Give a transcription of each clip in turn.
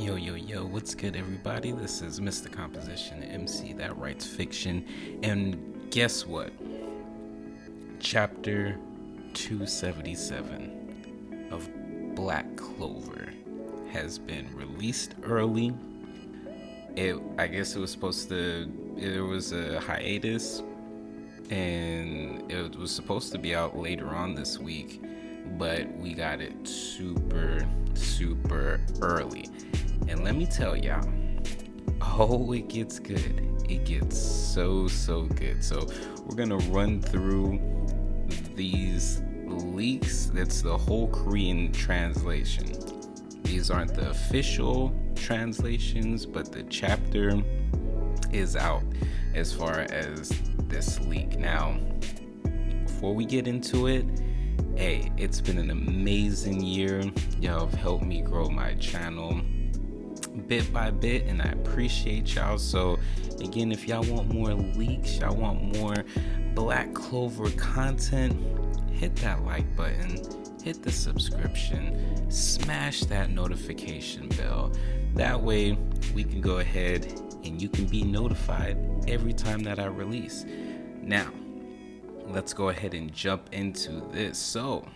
Yo, what's good, everybody? This is Mr. Composition, MC that writes fiction. And guess what? Chapter 277 of Black Clover has been released early. I guess it was there was a hiatus, and it was supposed to be out later on this week, but we got it super early. And let me tell y'all, it gets good. It gets so good. So we're gonna run through these leaks. That's the whole Korean translation. These aren't the official translations, but the chapter is out as far as this leak. Now, before we get into it, hey, it's been an amazing year. Y'all have helped me grow my channel bit by bit, and I appreciate y'all. So again, if y'all want more leaks, y'all want more Black Clover content, hit that like button, hit the subscription, smash that notification bell. That way we can go ahead and you can be notified every time that I release. Now, let's go ahead and jump into this. So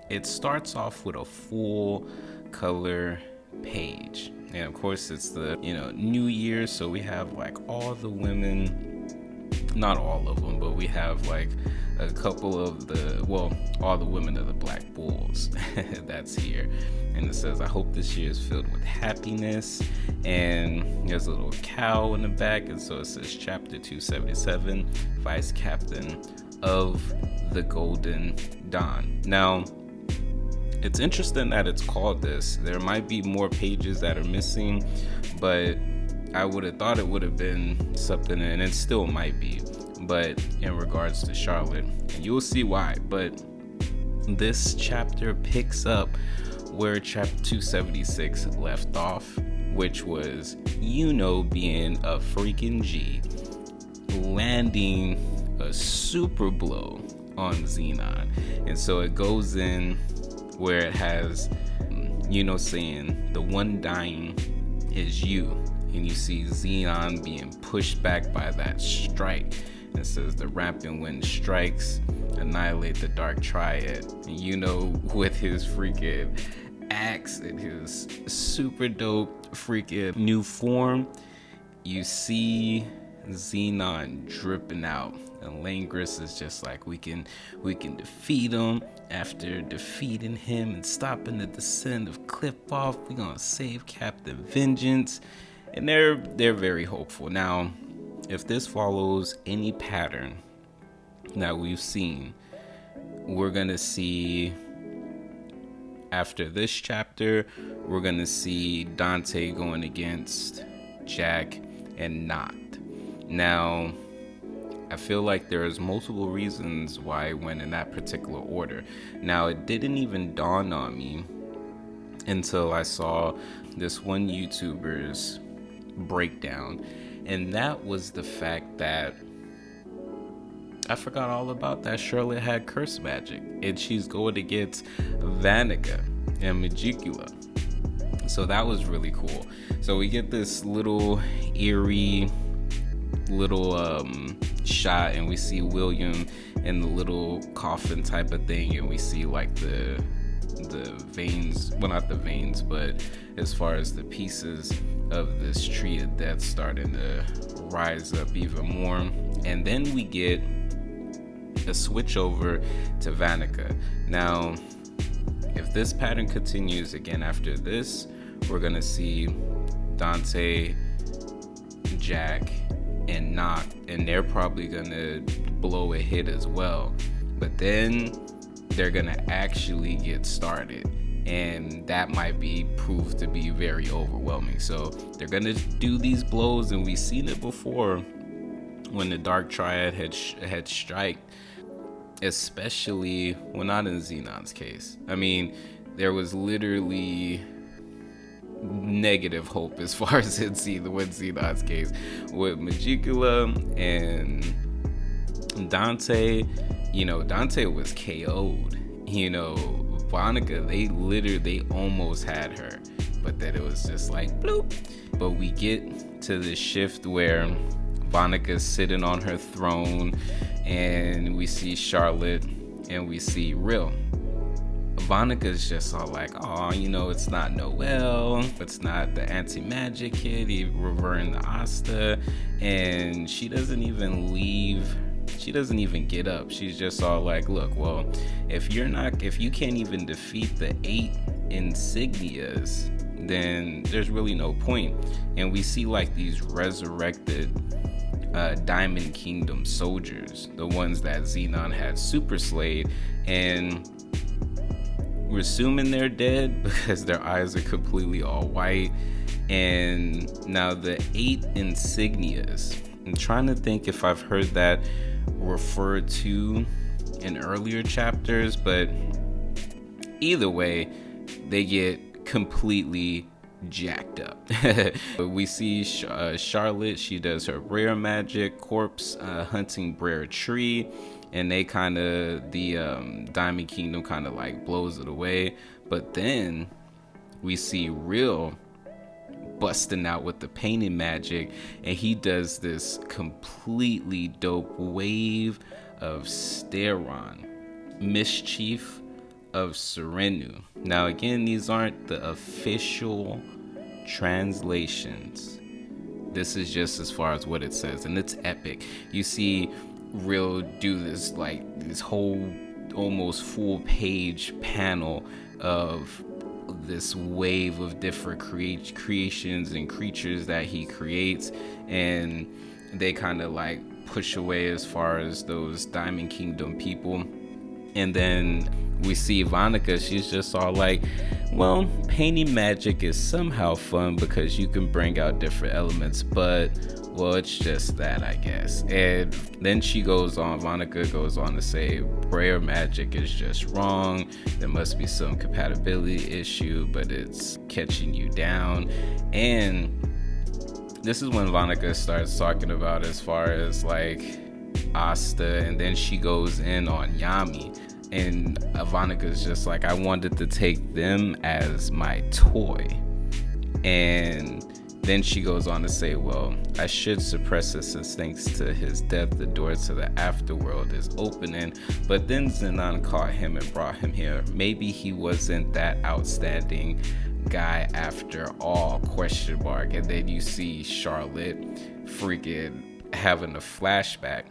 it starts off with a full color page, and of course it's the new year, so we have like all the women, not all of them, but we have like a couple of all the women of the Black Bulls that's here. And it says, I hope this year is filled with happiness, and there's a little cow in the back, and so it says chapter 277, Vice Captain of the Golden Dawn. Now, it's interesting that it's called this. There might be more pages that are missing, but I would have thought it would have been something, and it still might be, but in regards to Charlotte, and you'll see why. But this chapter picks up where chapter 276 left off, which was YUNO being a freaking G, landing a super blow on Zenon. And so it goes in where it has saying the one dying is you, and you see Zenon being pushed back by that strike. It says the rampant wind strikes, annihilate the dark triad. And with his freaking axe and his super dope freaking new form, you see Zenon dripping out, and Langris is just like, we can defeat him. After defeating him and stopping the descent of Cliff-Off, we're gonna save Captain Vengeance. And they're very hopeful. Now, if this follows any pattern that we've seen, we're gonna see, after this chapter, we're gonna see Dante going against Jack and Not. Now, I feel like there's multiple reasons why I went in that particular order. Now, it didn't even dawn on me until I saw this one YouTuber's breakdown, and that was the fact that I forgot all about that Charlotte had curse magic, and she's going against Vanica and Magicula. So that was really cool. So we get this little eerie shot, and we see William in the little coffin type of thing, and we see like the veins, well, not the veins, but as far as the pieces of this tree of death starting to rise up even more. And then we get a switch over to Vanica. Now, if this pattern continues again after this, we're gonna see Dante, Jack, and Not, and they're probably gonna blow a hit as well. But then they're gonna actually get started, and that might be proved to be very overwhelming. So they're gonna do these blows, and we've seen it before when the Dark Triad had strike, especially, well, not in Zenon's case. I mean, there was literally negative hope as far as in Zenon's case. With Magicula and Dante, Dante was KO'd. Vanica, they almost had her. but then it was just like bloop. But we get to the shift where Vanica's sitting on her throne, and we see Charlotte and we see Rill. Vanica's just all like, oh, you know, it's not Noel, it's not the anti-magic kid, reverting the Asta, and she doesn't even leave. She doesn't even get up. She's just all like, look, well, if you can't even defeat the 8 insignias, then there's really no point. And we see like these resurrected Diamond Kingdom soldiers, the ones that Zenon had super slayed, and we're assuming they're dead because their eyes are completely all white. And now the 8 insignias, I'm trying to think if I've heard that referred to in earlier chapters, but either way, they get completely jacked up. We see Charlotte, she does her Briar magic, corpse hunting Briar tree, and they kind of, the Diamond Kingdom kind of like blows it away. But then we see Rill busting out with the painting magic, and he does this completely dope wave of Steron, mischief of Serenu. Now again, these aren't the official translations. This is just as far as what it says, and it's epic. You see Rill do this whole almost full page panel of this wave of different creations and creatures that he creates, and they kind of like push away as far as those Diamond Kingdom people. And then we see Vanica, she's just all like, well, painting magic is somehow fun because you can bring out different elements, but well, it's just that, I guess. And then she goes on, Vanica goes on to say, Briar magic is just wrong. There must be some compatibility issue, but it's catching you down. And this is when Vanica starts talking about as far as like Asta, and then she goes in on Yami. And Vanica's just like, I wanted to take them as my toy. And then she goes on to say, well, I should suppress this since thanks to his death, the door to the afterworld is opening. But then Zenon caught him and brought him here. Maybe he wasn't that outstanding guy after all, ? And then you see Charlotte freaking having a flashback.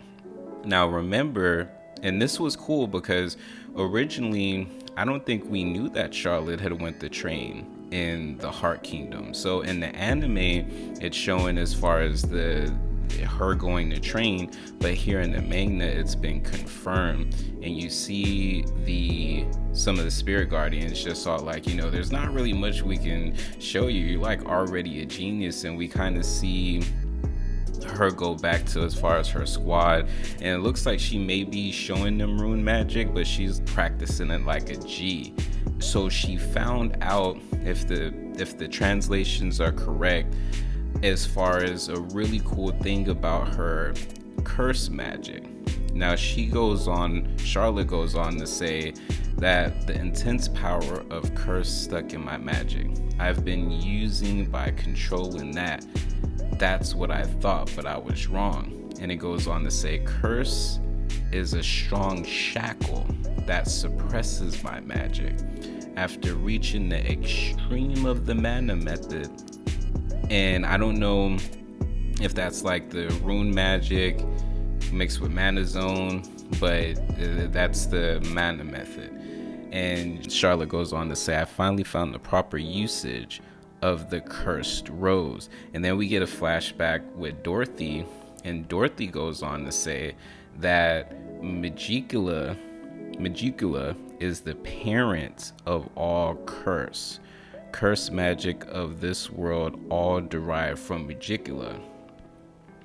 Now remember, and this was cool because originally I don't think we knew that Charlotte had went the train in the Heart Kingdom. So in the anime, it's showing as far as her going to train, but here in the manga, it's been confirmed. And you see some of the spirit guardians just all like, you know, there's not really much we can show you. You're like already a genius, and we kind of see her go back to as far as her squad, and it looks like she may be showing them rune magic, but she's practicing it like a G. So she found out, if the translations are correct, as far as a really cool thing about her curse magic. Now Charlotte goes on to say that the intense power of curse stuck in my magic I've been using by controlling that. That's what I thought, but I was wrong. And it goes on to say, curse is a strong shackle that suppresses my magic. After reaching the extreme of the mana method, and I don't know if that's like the rune magic mixed with mana zone, but that's the mana method. And Charlotte goes on to say, I finally found the proper usage of the cursed rose. And then we get a flashback with Dorothy, and Dorothy goes on to say that Magicula is the parent of all curse magic of this world, all derived from Magicula.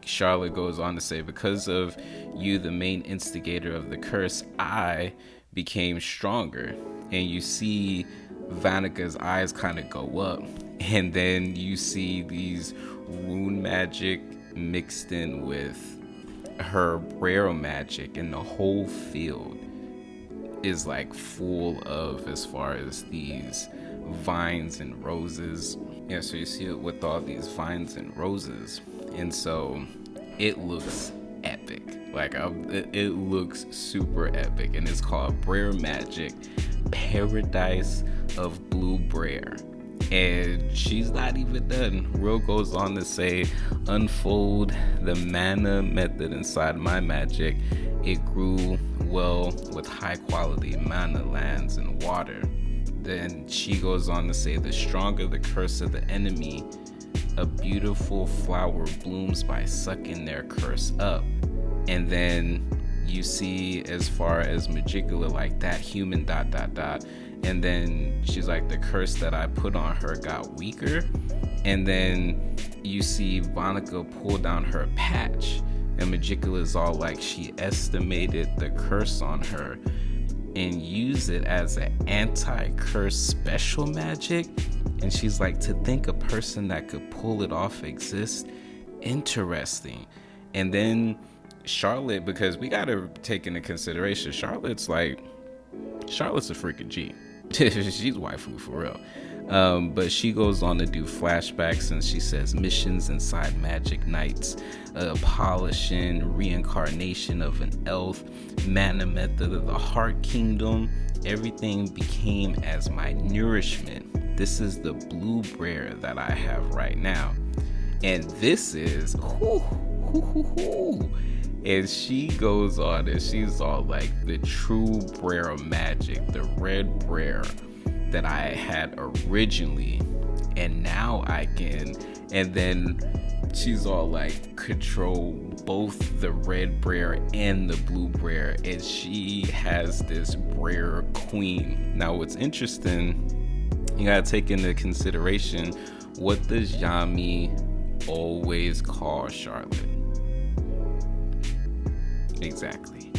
Charlotte goes on to say, because of you, the main instigator of the curse, I became stronger. And you see Vanica's eyes kind of go up, and then you see these rune magic mixed in with her Briar magic, and the whole field is like full of as far as these vines and roses. Yeah, so you see it with all these vines and roses, and so it looks epic. Like it looks super epic, and it's called Briar Magic Paradise of Blue Briar. And she's not even done. Rill goes on to say, unfold the mana method inside my magic. It grew well with high quality mana lands and water. Then she goes on to say, the stronger the curse of the enemy, a beautiful flower blooms by sucking their curse up. And then you see, as far as Magicula, like that human ... And then she's like, the curse that I put on her got weaker. And then you see Vanica pull down her patch, and Magicula's all like, she estimated the curse on her and use it as an anti-curse special magic. And she's like, to think a person that could pull it off exists, interesting. And then Charlotte, because we gotta take into consideration, Charlotte's a freaking G. She's waifu for real. But she goes on to do flashbacks, and she says missions inside Magic Knights, polishing, reincarnation of an elf, mana method of the Heart Kingdom. Everything became as my nourishment. This is the blue Briar that I have right now. And this is and she goes on and she's all like, the true Briar magic, the red Briar that I had originally, and now I can. And then she's all like, control both the red Briar and the blue Briar, and she has this Briar queen. Now what's interesting, you gotta take into consideration, what does Yami always call Charlotte? Exactly.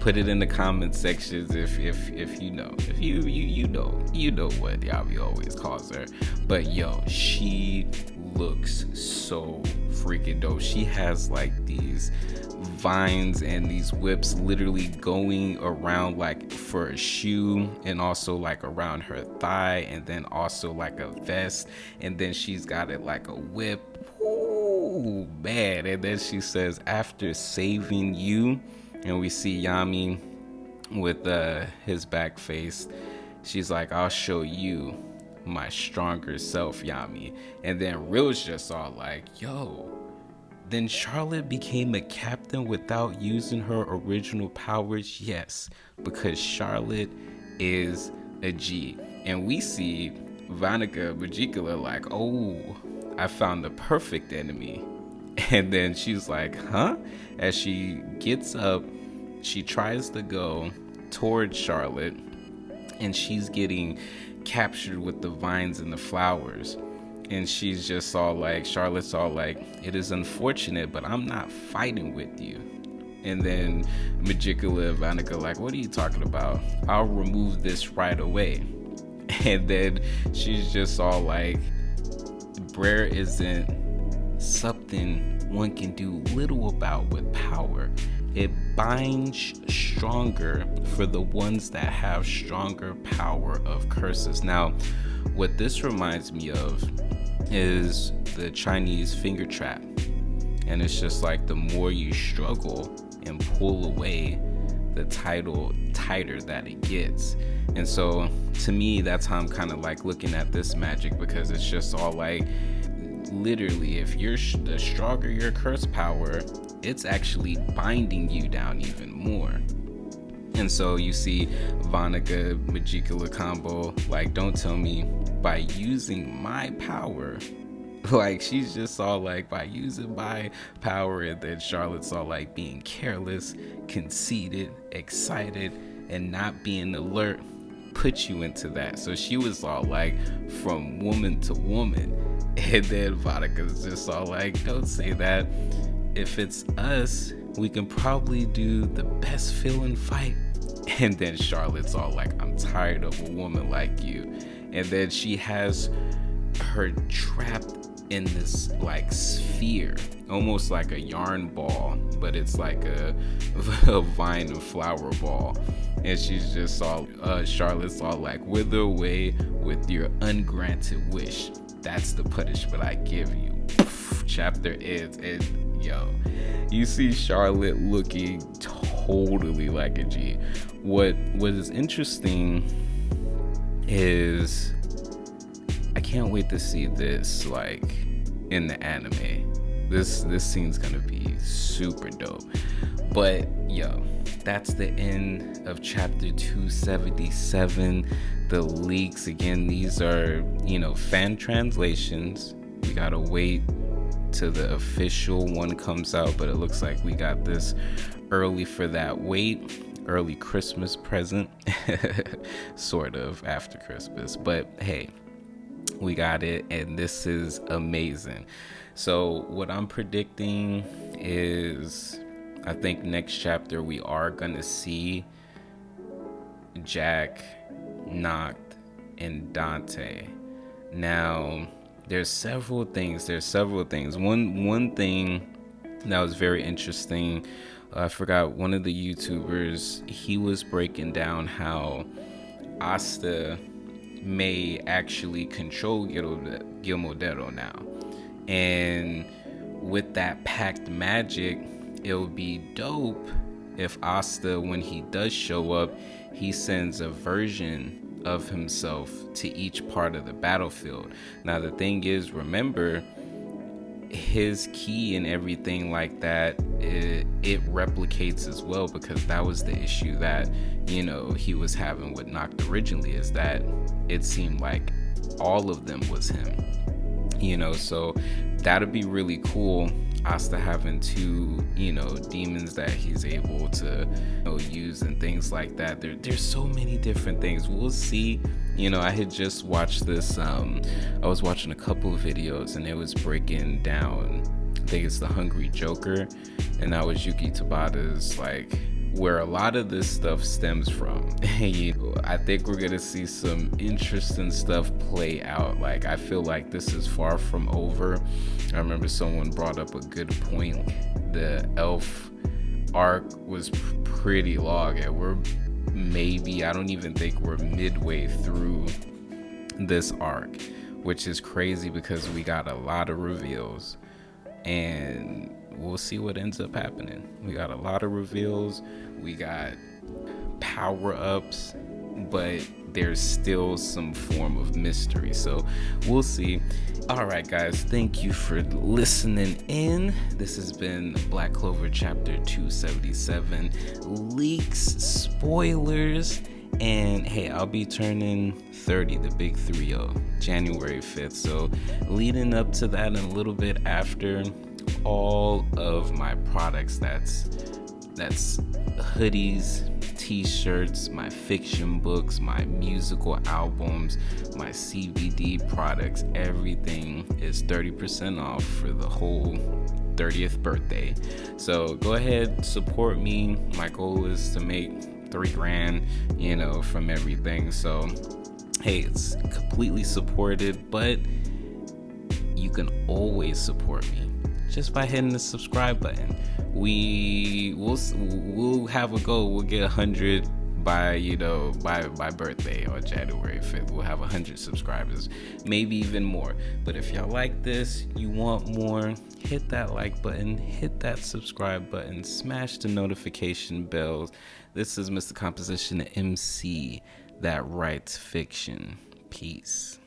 Put it in the comment sections if you know. If you know what Yami always calls her. But yo, she looks so freaking dope. She has like these vines and these whips literally going around like for a shoe, and also like around her thigh, and then also like a vest, and then she's got it like a whip. Ooh, man. And then she says, after saving you, and we see Yami with his back face, she's like, I'll show you my stronger self, Yami. And then Rill's just all like, yo, then Charlotte became a captain without using her original powers? Yes, because Charlotte is a G. And we see Vanica Magicula like, oh, I found the perfect enemy. And then she's like, huh? As she gets up, she tries to go towards Charlotte, and she's getting captured with the vines and the flowers. And she's just all like, Charlotte's all like, it is unfortunate, but I'm not fighting with you. And then Magicula and Vanica like, what are you talking about? I'll remove this right away. And then she's just all like, Briar isn't something one can do little about with power. It binds stronger for the ones that have stronger power of curses. Now, what this reminds me of is the Chinese finger trap. And it's just like, the more you struggle and pull away, the tighter that it gets. And so to me, that's how I'm kind of like looking at this magic, because it's just all like, literally, if you're the stronger your curse power, it's actually binding you down even more. And so you see Vanica Magicula combo, like, don't tell me by using my power, like, she's just all like, by using my power. And then Charlotte's all like, being careless, conceited, excited, and not being alert put you into that. So she was all like, from woman to woman. And then Vanica's just all like, don't say that. If it's us, we can probably do the best feeling fight. And then Charlotte's all like, I'm tired of a woman like you. And then she has her trapped in this like sphere, almost like a yarn ball, but it's like a vine and flower ball. And she's just all Charlotte's all like, wither away with your ungranted wish, that's the punishment I give you. Chapter ends, and yo, you see Charlotte looking totally like a G. What is interesting is I can't wait to see this like in the anime. This scene's gonna be super dope. But yo, that's the end of chapter 277. The leaks, again, these are, fan translations. We gotta wait till the official one comes out, but it looks like we got this early for that early Christmas present. Sort of after Christmas, but hey, we got it, and this is amazing. So what I'm predicting is, I think next chapter we are gonna see Jack, Noct, and Dante. Now there's several things. One thing that was very interesting, I forgot, one of the YouTubers, he was breaking down how Asta may actually control Gilmodero now, and with that packed magic, it would be dope if Asta, when he does show up, he sends a version of himself to each part of the battlefield. Now the thing is, remember, his key and everything like that, it replicates as well, because that was the issue that he was having with Noct originally, is that it seemed like all of them was him, so that'd be really cool. Asta having two demons that he's able to use and things like that. There's so many different things. We'll see. I had just watched this, I was watching a couple of videos, and it was breaking down, I think it's the Hungry Joker, and that was Yuki Tabata's, like, where a lot of this stuff stems from. I think we're gonna see some interesting stuff play out. Like, I feel like this is far from over. I remember someone brought up a good point. The elf arc was pretty long, and we're maybe, I don't even think we're midway through this arc, which is crazy because we got a lot of reveals, and we'll see what ends up happening. We got a lot of reveals, we got power-ups, but there's still some form of mystery, so we'll see. All right, guys, thank you for listening in. This has been Black Clover chapter 277, leaks, spoilers, and hey, I'll be turning 30, the big 30, January 5th, so leading up to that and a little bit after, all of my products, that's hoodies, t-shirts, my fiction books, my musical albums, my CBD products, everything is 30% off for the whole 30th birthday. So go ahead, support me. My goal is to make $3,000, from everything. So hey, it's completely supported, but you can always support me just by hitting the subscribe button. We'll have a goal. We'll get 100 by birthday on January 5th. We'll have 100 subscribers, maybe even more. But if y'all like this, you want more, hit that like button, hit that subscribe button, smash the notification bells. This is Mr. Composition, the MC that writes fiction. Peace.